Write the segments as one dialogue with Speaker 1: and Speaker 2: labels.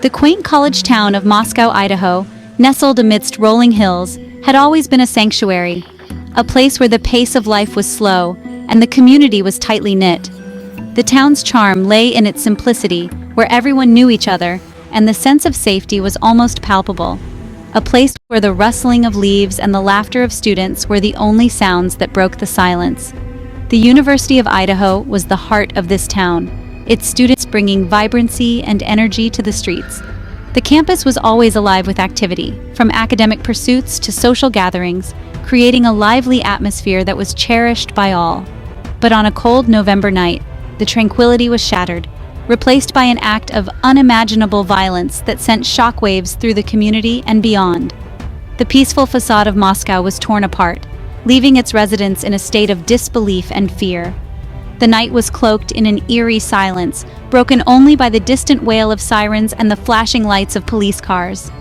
Speaker 1: The quaint college town of Moscow, Idaho, nestled amidst rolling hills, had always been a sanctuary, a place where the pace of life was slow and the community was tightly knit. The town's charm lay in its simplicity, where everyone knew each other, and the sense of safety was almost palpable. A place where the rustling of leaves and the laughter of students were the only sounds that broke the silence. The University of Idaho was the heart of this town, its students bringing vibrancy and energy to the streets. The campus was always alive with activity, from academic pursuits to social gatherings, creating a lively atmosphere that was cherished by all. But on a cold November night, the tranquility was shattered, replaced by an act of unimaginable violence that sent shockwaves through the community and beyond. The peaceful facade of Moscow was torn apart, leaving its residents in a state of disbelief and fear. The night was cloaked in an eerie silence, broken only by the distant wail of sirens and the flashing lights of police cars.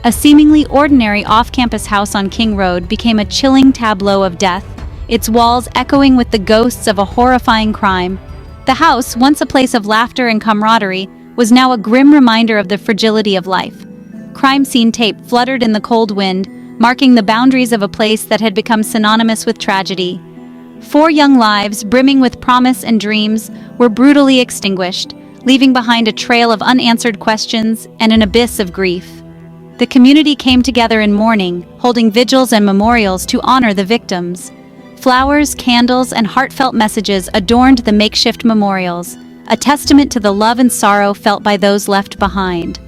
Speaker 1: A seemingly ordinary off-campus house on King Road became a chilling tableau of death, its walls echoing with the ghosts of a horrifying crime. The house, once a place of laughter and camaraderie, was now a grim reminder of the fragility of life. Crime scene tape fluttered in the cold wind, marking the boundaries of a place that had become synonymous with tragedy. 4 young lives, brimming with promise and dreams, were brutally extinguished, leaving behind a trail of unanswered questions and an abyss of grief. The community came together in mourning, holding vigils and memorials to honor the victims. Flowers, candles, and heartfelt messages adorned the makeshift memorials, a testament to the love and sorrow felt by those left behind.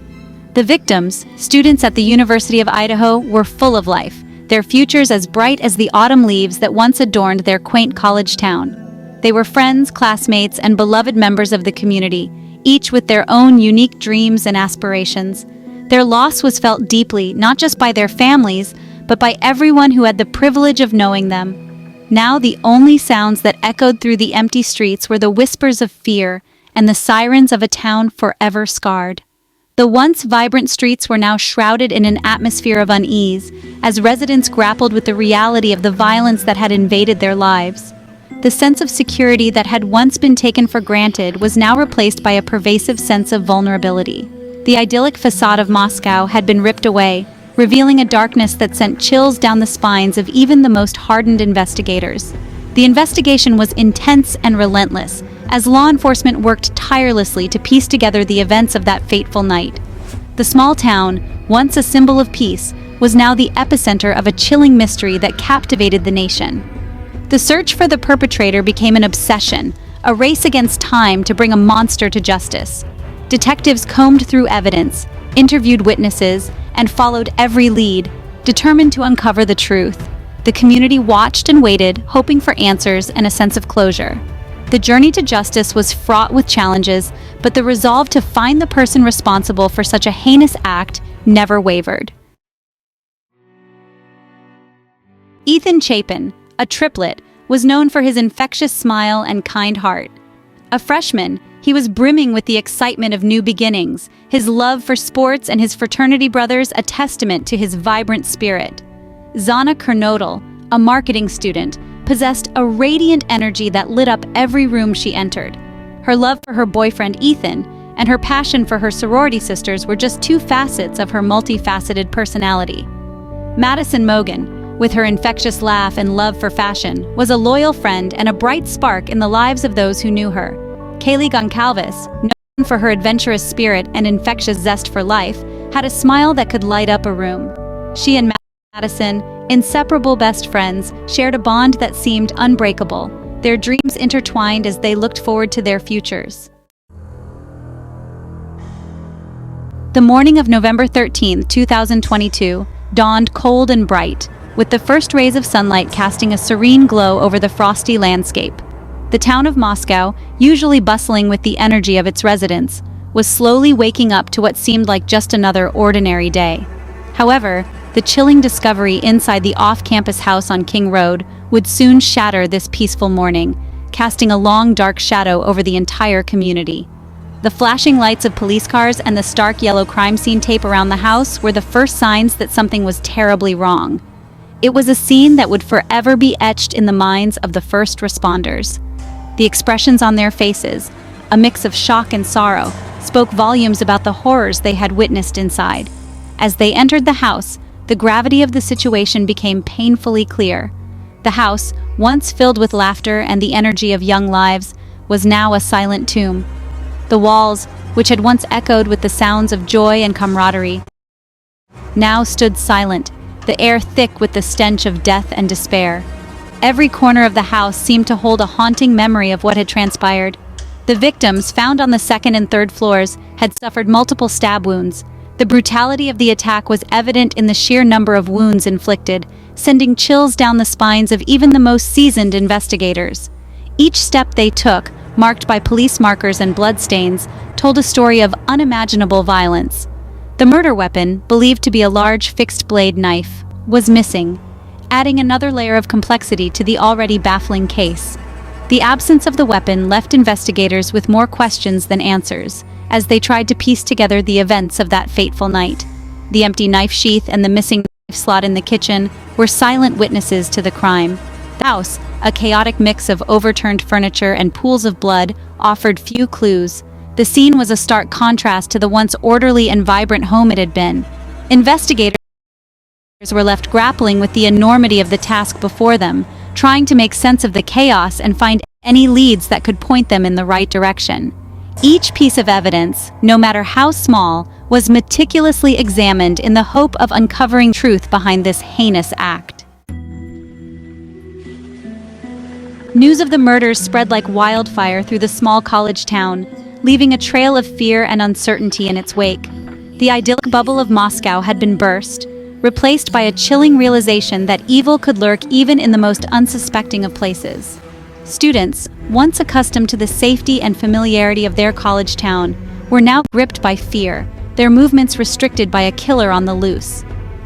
Speaker 1: The victims, students at the University of Idaho, were full of life, their futures as bright as the autumn leaves that once adorned their quaint college town. They were friends, classmates, and beloved members of the community, each with their own unique dreams and aspirations. Their loss was felt deeply, not just by their families, but by everyone who had the privilege of knowing them. Now the only sounds that echoed through the empty streets were the whispers of fear and the sirens of a town forever scarred. The once vibrant streets were now shrouded in an atmosphere of unease, as residents grappled with the reality of the violence that had invaded their lives. The sense of security that had once been taken for granted was now replaced by a pervasive sense of vulnerability. The idyllic facade of Moscow had been ripped away, revealing a darkness that sent chills down the spines of even the most hardened investigators. The investigation was intense and relentless, as law enforcement worked tirelessly to piece together the events of that fateful night. The small town, once a symbol of peace, was now the epicenter of a chilling mystery that captivated the nation. The search for the perpetrator became an obsession, a race against time to bring a monster to justice. Detectives combed through evidence, interviewed witnesses, and followed every lead, determined to uncover the truth. The community watched and waited, hoping for answers and a sense of closure. The journey to justice was fraught with challenges, but the resolve to find the person responsible for such a heinous act never wavered. Ethan Chapin, a triplet, was known for his infectious smile and kind heart. A freshman, he was brimming with the excitement of new beginnings, his love for sports and his fraternity brothers a testament to his vibrant spirit. Zana Kernodal, a marketing student, possessed a radiant energy that lit up every room she entered. Her love for her boyfriend Ethan and her passion for her sorority sisters were just 2 facets of her multifaceted personality. Madison Mogan, with her infectious laugh and love for fashion, was a loyal friend and a bright spark in the lives of those who knew her. Kaylee Goncalves, known for her adventurous spirit and infectious zest for life, had a smile that could light up a room. She and Madison, inseparable best friends, shared a bond that seemed unbreakable, their dreams intertwined as they looked forward to their futures. The morning of November 13, 2022, dawned cold and bright, with the first rays of sunlight casting a serene glow over the frosty landscape. The town of Moscow, usually bustling with the energy of its residents, was slowly waking up to what seemed like just another ordinary day. However, the chilling discovery inside the off-campus house on King Road would soon shatter this peaceful morning, casting a long dark shadow over the entire community. The flashing lights of police cars and the stark yellow crime scene tape around the house were the first signs that something was terribly wrong. It was a scene that would forever be etched in the minds of the first responders. The expressions on their faces, a mix of shock and sorrow, spoke volumes about the horrors they had witnessed inside. As they entered the house, the gravity of the situation became painfully clear. The house, once filled with laughter and the energy of young lives, was now a silent tomb. The walls, which had once echoed with the sounds of joy and camaraderie, now stood silent, the air thick with the stench of death and despair. Every corner of the house seemed to hold a haunting memory of what had transpired. The victims, found on the second and third floors, had suffered multiple stab wounds. The brutality of the attack was evident in the sheer number of wounds inflicted, sending chills down the spines of even the most seasoned investigators. Each step they took, marked by police markers and bloodstains, told a story of unimaginable violence. The murder weapon, believed to be a large fixed-blade knife, was missing, adding another layer of complexity to the already baffling case. The absence of the weapon left investigators with more questions than answers, as they tried to piece together the events of that fateful night. The empty knife sheath and the missing knife slot in the kitchen were silent witnesses to the crime. The house, a chaotic mix of overturned furniture and pools of blood, offered few clues. The scene was a stark contrast to the once orderly and vibrant home it had been. Investigators were left grappling with the enormity of the task before them, trying to make sense of the chaos and find any leads that could point them in the right direction. Each piece of evidence, no matter how small, was meticulously examined in the hope of uncovering truth behind this heinous act. News of the murders spread like wildfire through the small college town, leaving a trail of fear and uncertainty in its wake. The idyllic bubble of Moscow had been burst, replaced by a chilling realization that evil could lurk even in the most unsuspecting of places. Students, once accustomed to the safety and familiarity of their college town, were now gripped by fear, their movements restricted by a killer on the loose.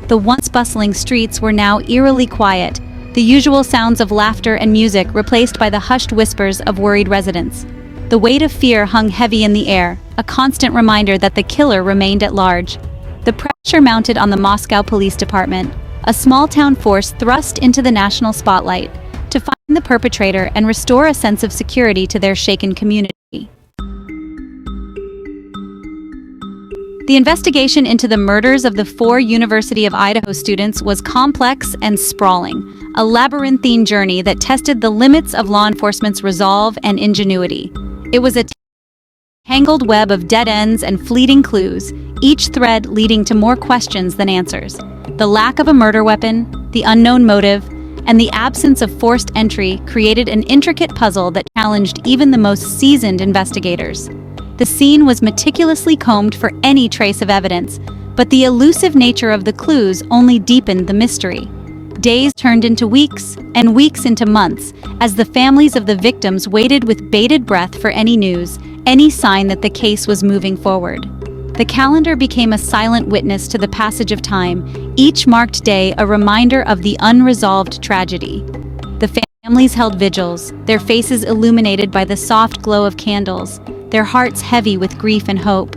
Speaker 1: The once bustling streets were now eerily quiet, the usual sounds of laughter and music replaced by the hushed whispers of worried residents. The weight of fear hung heavy in the air, a constant reminder that the killer remained at large. The pressure mounted on the Moscow Police Department, a small-town force thrust into the national spotlight, to find the perpetrator and restore a sense of security to their shaken community. The investigation into the murders of the 4 University of Idaho students was complex and sprawling, a labyrinthine journey that tested the limits of law enforcement's resolve and ingenuity. It was a tangled web of dead ends and fleeting clues, each thread leading to more questions than answers. The lack of a murder weapon, the unknown motive, and the absence of forced entry created an intricate puzzle that challenged even the most seasoned investigators. The scene was meticulously combed for any trace of evidence, but the elusive nature of the clues only deepened the mystery. Days turned into weeks, and weeks into months, as the families of the victims waited with bated breath for any news, any sign that the case was moving forward. The calendar became a silent witness to the passage of time, each marked day a reminder of the unresolved tragedy. The families held vigils, their faces illuminated by the soft glow of candles, their hearts heavy with grief and hope.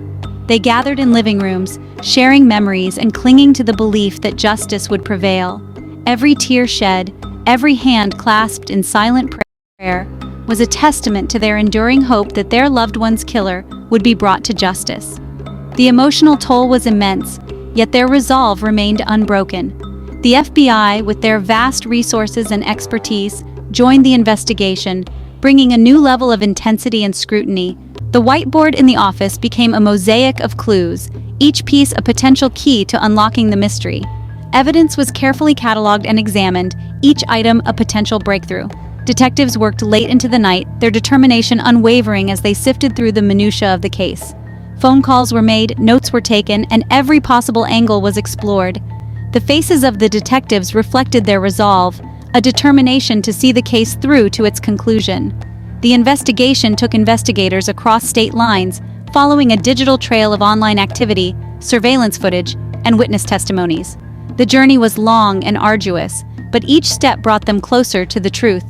Speaker 1: They gathered in living rooms, sharing memories and clinging to the belief that justice would prevail. Every tear shed, every hand clasped in silent prayer, was a testament to their enduring hope that their loved one's killer would be brought to justice. The emotional toll was immense, yet their resolve remained unbroken. The FBI, with their vast resources and expertise, joined the investigation, bringing a new level of intensity and scrutiny. The whiteboard in the office became a mosaic of clues, each piece a potential key to unlocking the mystery. Evidence was carefully cataloged and examined, each item a potential breakthrough. Detectives worked late into the night, their determination unwavering as they sifted through the minutiae of the case. Phone calls were made, notes were taken, and every possible angle was explored. The faces of the detectives reflected their resolve, a determination to see the case through to its conclusion. The investigation took investigators across state lines, following a digital trail of online activity, surveillance footage, and witness testimonies. The journey was long and arduous, but each step brought them closer to the truth.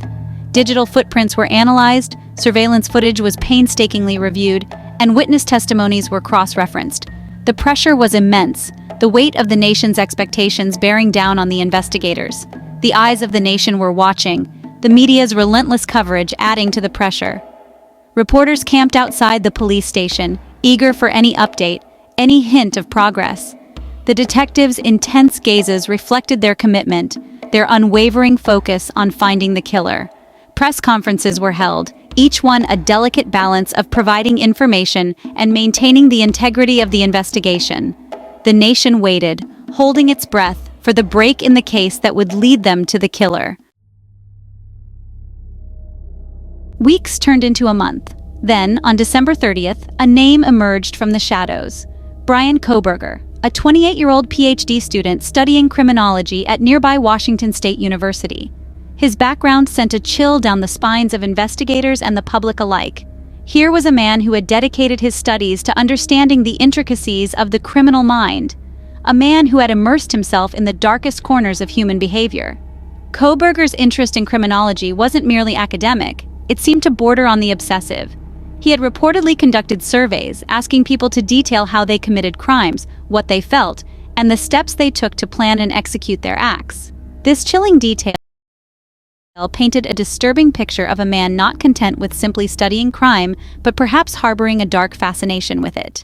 Speaker 1: Digital footprints were analyzed, surveillance footage was painstakingly reviewed, and witness testimonies were cross-referenced. The pressure was immense, the weight of the nation's expectations bearing down on the investigators. The eyes of the nation were watching, the media's relentless coverage adding to the pressure. Reporters camped outside the police station, eager for any update, any hint of progress. The detectives' intense gazes reflected their commitment, their unwavering focus on finding the killer. Press conferences were held, each one a delicate balance of providing information and maintaining the integrity of the investigation. The nation waited, holding its breath, for the break in the case that would lead them to the killer. Weeks turned into a month. Then, on December 30th, a name emerged from the shadows. Bryan Kohberger, a 28-year-old PhD student studying criminology at nearby Washington State University. His background sent a chill down the spines of investigators and the public alike. Here was a man who had dedicated his studies to understanding the intricacies of the criminal mind, a man who had immersed himself in the darkest corners of human behavior. Kohberger's interest in criminology wasn't merely academic, it seemed to border on the obsessive. He had reportedly conducted surveys, asking people to detail how they committed crimes, what they felt, and the steps they took to plan and execute their acts. This chilling detail painted a disturbing picture of a man not content with simply studying crime, but perhaps harboring a dark fascination with it.